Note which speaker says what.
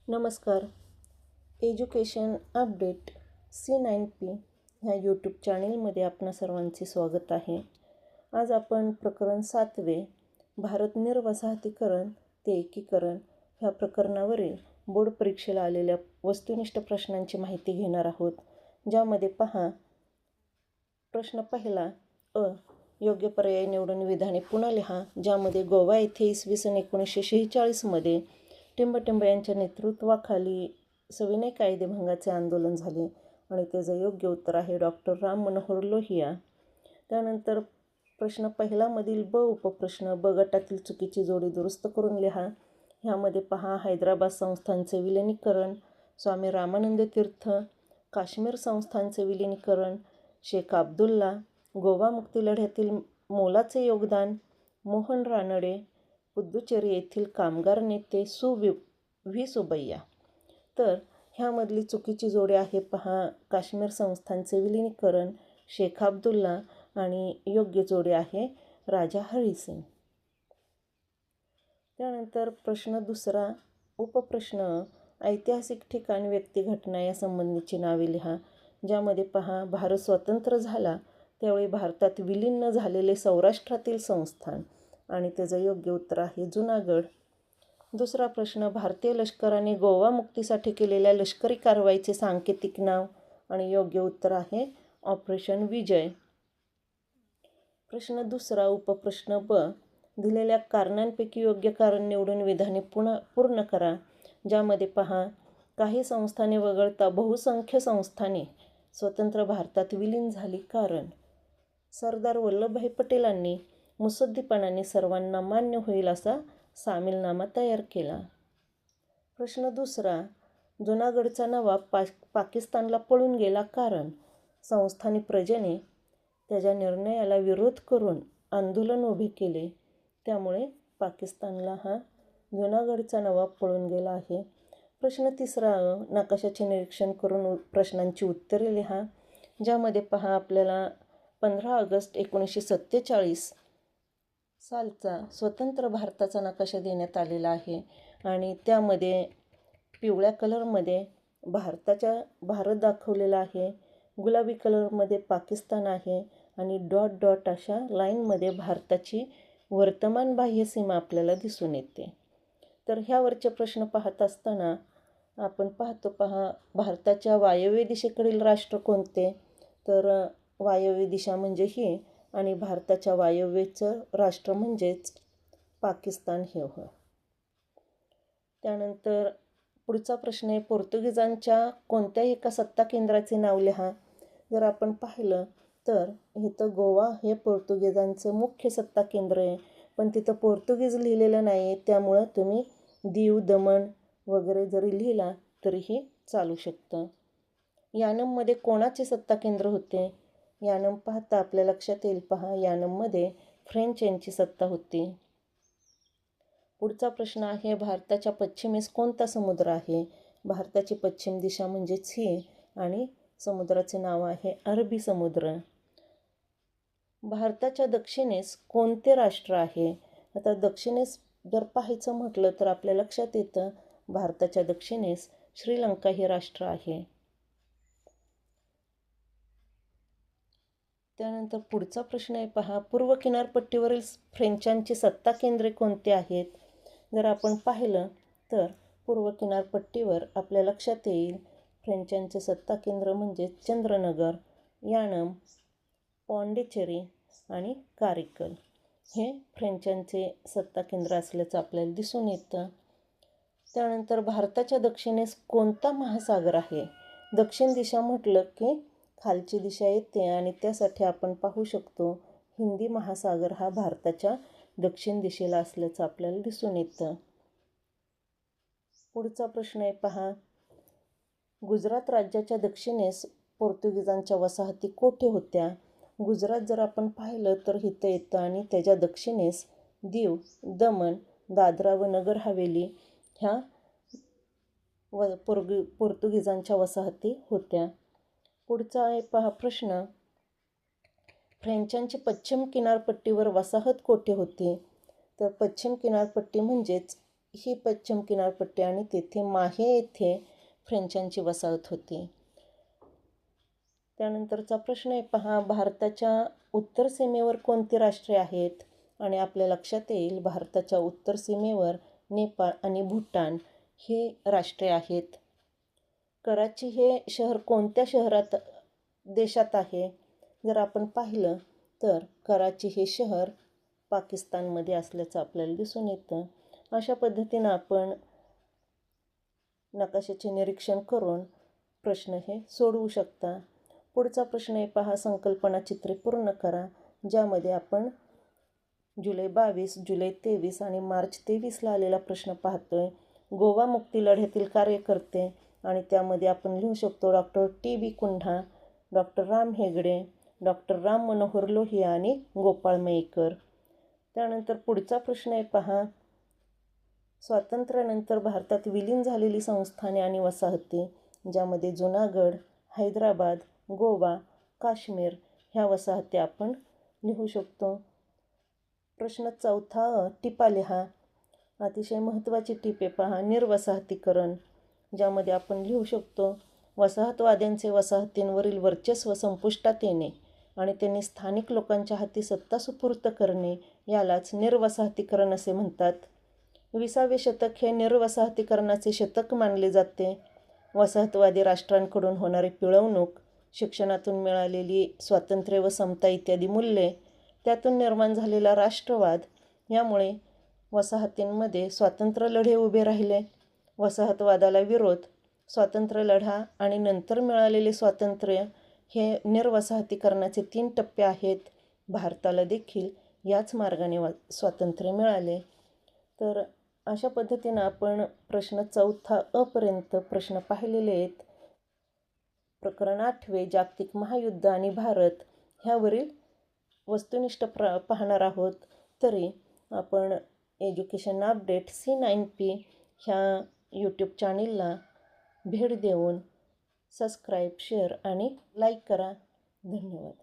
Speaker 1: नमस्कार. Education update C9P ह्या YouTube चॅनेलमध्ये आपणा सर्वांचे स्वागत आहे. आज आपण प्रकरण 7 भारत निर्वसाहतीकरण ते एकीकरण ह्या प्रकरणावरील बोर्ड परीक्षेला आलेल्या वस्तुनिष्ठ प्रश्नांची माहिती घेणार आहोत. ज्यामध्ये पहा, प्रश्न पहिला योग्य पर्याय निवडून विधाने पुन्हा लिहा. ज्यामध्ये गोवा येथे इसवी सन 1946 टिंबटिंब यांच्या नेतृत्वाखाली सविनय कायदेभंगाचे आंदोलन झाले आणि त्याचं योग्य उत्तर आहे डॉक्टर राम मनोहर लोहिया. त्यानंतर प्रश्न पहिलामधील उपप्रश्न गटातील चुकीची जोडी दुरुस्त करून लिहा. ह्यामध्ये पहा, हैदराबाद संस्थानचे विलिनीकरण, स्वामी रामानंद तीर्थ, काश्मीर संस्थानचे विलिनीकरण, शेख अब्दुल्ला, गोवा मुक्ती लढ्यातील मोलाचे योगदान, मोहन रानडे, पुद्दुचेरी येथील कामगार नेते व्ही सुब्बय्या. तर ह्यामधली चुकीची जोडी आहे पहा, काश्मीर संस्थानचे विलिनीकरण, शेख अब्दुल्ला आणि योग्य जोडी आहे राजा हरिसिंग. त्यानंतर प्रश्न दुसरा उपप्रश्न ऐतिहासिक ठिकाण, व्यक्ती, घटना या संबंधीची नावे लिहा. ज्यामध्ये पहा, भारत स्वतंत्र झाला त्यावेळी भारतात विलीन झालेले सौराष्ट्रातील संस्थान आणि त्याचं योग्य उत्तर आहे जुनागड. दुसरा प्रश्न, भारतीय लष्कराने गोवा मुक्तीसाठी केलेल्या लष्करी कारवाईचे सांकेतिक नाव आणि योग्य उत्तर आहे ऑपरेशन विजय. प्रश्न दुसरा उपप्रश्न दिलेल्या कारणांपैकी योग्य कारण निवडून विधाने पूर्ण करा. ज्यामध्ये पहा, काही संस्थाने वगळता बहुसंख्य संस्थाने स्वतंत्र भारतात विलीन झाली कारण सरदार वल्लभभाई पटेलांनी मुत्सद्दीपणाने सर्वांना मान्य होईल असा सामीलनामा तयार केला. प्रश्न दुसरा, जुनागडचा नवाब पाकिस्तानला पळून गेला कारण संस्थानी प्रजेने त्याच्या निर्णयाला विरोध करून आंदोलन उभे केले, त्यामुळे पाकिस्तानला हा जुनागडचा नवाब पळून गेला आहे. प्रश्न तिसरा, नकाशाचे निरीक्षण करून प्रश्नांची उत्तरे लिहा. ज्यामध्ये पहा, आपल्याला 15 ऑगस्ट 1947 सालचा स्वतंत्र भारताचा नकाशा देण्यात आलेला आहे आणि त्यामध्ये पिवळ्या कलरमध्ये भारत दाखवलेला आहे, गुलाबी कलरमध्ये पाकिस्तान आहे आणि डॉट डॉट अशा लाईनमध्ये भारताची वर्तमान बाह्य सीमा आपल्याला दिसून येते. तर ह्यावरचे प्रश्न पाहत असताना आपण पाहतो भारताच्या वायव्य दिशेकडील राष्ट्र कोणते? तर वायव्य दिशा म्हणजे ही आणि भारताच्या वायव्येचं राष्ट्र म्हणजेच पाकिस्तान हे हो. त्यानंतर पुढचा प्रश्न आहे, पोर्तुगीजांच्या कोणत्याही एका सत्ता केंद्राचे नाव लिहा. जर आपण पाहिलं तर इथं गोवा हे पोर्तुगीजांचं मुख्य सत्ता केंद्र आहे, पण तिथं पोर्तुगीज लिहिलेलं नाही आहे, त्यामुळं तुम्ही दीव, दमण वगैरे जरी लिहिला तरीही चालू शकतं. यानममध्ये कोणाचे सत्ता केंद्र होते? यानम पाहता आपल्या लक्षात येईल पहा, यानममध्ये फ्रेंच यांची सत्ता होती. पुढचा प्रश्न आहे, भारताच्या पश्चिमेस कोणता समुद्र आहे? भारताची पश्चिम दिशा म्हणजेच ही आणि समुद्राचे नाव आहे अरबी समुद्र. भारताच्या दक्षिणेस कोणते राष्ट्र आहे? आता दक्षिणेस जर पाहायचं म्हटलं तर आपल्या लक्षात येतं भारताच्या दक्षिणेस श्रीलंका हे राष्ट्र आहे. त्यानंतर पुढचा प्रश्न आहे पहा, पूर्व किनारपट्टीवरील फ्रेंचांची सत्ता केंद्रे कोणती आहेत? जर आपण पाहिलं तर पूर्व किनारपट्टीवर आपल्या लक्षात येईल फ्रेंचांचे सत्ता केंद्र म्हणजे चंद्रनगर, यानम, पॉंडिचेरी आणि कारिकल हे फ्रेंचांचे सत्ता केंद्र असल्याचं आपल्याला दिसून येतं. त्यानंतर भारताच्या दक्षिणेस कोणता महासागर आहे? दक्षिण दिशा म्हटलं की खालची दिशा येते आणि त्यासाठी आपण पाहू शकतो हिंदी महासागर हा भारताच्या दक्षिण दिशेला असल्याचं आपल्याला दिसून येतं. पुढचा प्रश्न आहे पहा, गुजरात राज्याच्या दक्षिणेस पोर्तुगीजांच्या वसाहती कोठे होत्या? गुजरात जर आपण पाहिलं तर इथं येतं आणि त्याच्या दक्षिणेस दीव, दमण, दादरा व नगर हवेली ह्या पोर्तुगीजांच्या वसाहती होत्या. पुढचा आहे पहा प्रश्न, फ्रेंचांची पश्चिम किनारपट्टीवर वसाहत कोठे होती? तर पश्चिम किनारपट्टी म्हणजेच ही पश्चिम किनारपट्टी आणि तेथे माहे येथे फ्रेंचांची वसाहत होती. त्यानंतरचा प्रश्न आहे पहा, भारताच्या उत्तर सीमेवर कोणती राष्ट्रे आहेत? आणि आपल्या लक्षात येईल भारताच्या उत्तर सीमेवर नेपाळ आणि भूटान ही राष्ट्रे आहेत. कराची हे शहर कोणत्या देशात आहे? जर आपण पाहिलं तर कराची हे शहर पाकिस्तानमध्ये असल्याचं आपल्याला दिसून येतं. अशा पद्धतीनं आपण नकाशाचे निरीक्षण करून प्रश्न हे सोडवू शकता. पुढचा प्रश्न आहे पहा, संकल्पना चित्रे पूर्ण करा, ज्यामध्ये आपण जुलै 22, जुलै 23 आणि मार्च 23ला आलेला प्रश्न पाहतोय. गोवा मुक्ती लढ्यातील कार्यकर्ते, आणि त्यामध्ये आपण लिहू शकतो doctor TB Kundha, doctor Ram Hegde, doctor Ram Manohar Lohia आणि गोपाळ मयेकर. त्यानंतर पुढचा प्रश्न आहे पहा, स्वातंत्र्यानंतर भारतात विलीन झालेली संस्थाने आणि वसाहती, ज्यामध्ये जुनागड, हैदराबाद, गोवा, काश्मीर ह्या वसाहती आपण लिहू शकतो. प्रश्न चौथा, टिपा लिहा. अतिशय महत्त्वाची टिपे पहा, निर्वसाहतीकरण, ज्यामध्ये आपण लिहू शकतो वसाहतवाद्यांचे वसाहतींवरील वर्चस्व संपुष्टात येणे आणि त्यांनी स्थानिक लोकांच्या हाती सत्ता सुपूर्त करणे यालाच निर्वसाहतीकरण असे म्हणतात. 20वे शतक हे निर्वसाहतीकरणाचे शतक मानले जाते. वसाहतवादी राष्ट्रांकडून होणारी पिळवणूक, शिक्षणातून मिळालेली स्वातंत्र्य व समता इत्यादी मूल्ये, त्यातून निर्माण झालेला राष्ट्रवाद यामुळे वसाहतींमध्ये स्वातंत्र्य लढे उभे राहिले. वसाहतवादाला विरोध, स्वातंत्र्य लढा आणि नंतर मिळालेले स्वातंत्र्य हे निर्वसाहतीकरणाचे 3 टप्पे आहेत. भारताला देखील याच मार्गाने स्वातंत्र्य मिळाले. तर अशा पद्धतीनं आपण प्रश्न चौथा पर्यंत प्रश्न पाहिलेले आहेत. प्रकरण 8 जागतिक महायुद्ध आणि भारत ह्यावरील वस्तुनिष्ठ पाहणार आहोत. तरी आपण एज्युकेशन अपडेट C9P ह्या यूट्यूब चॅनेलला भेट देऊन सबस्क्राईब, शेअर आणि लाईक करा. धन्यवाद.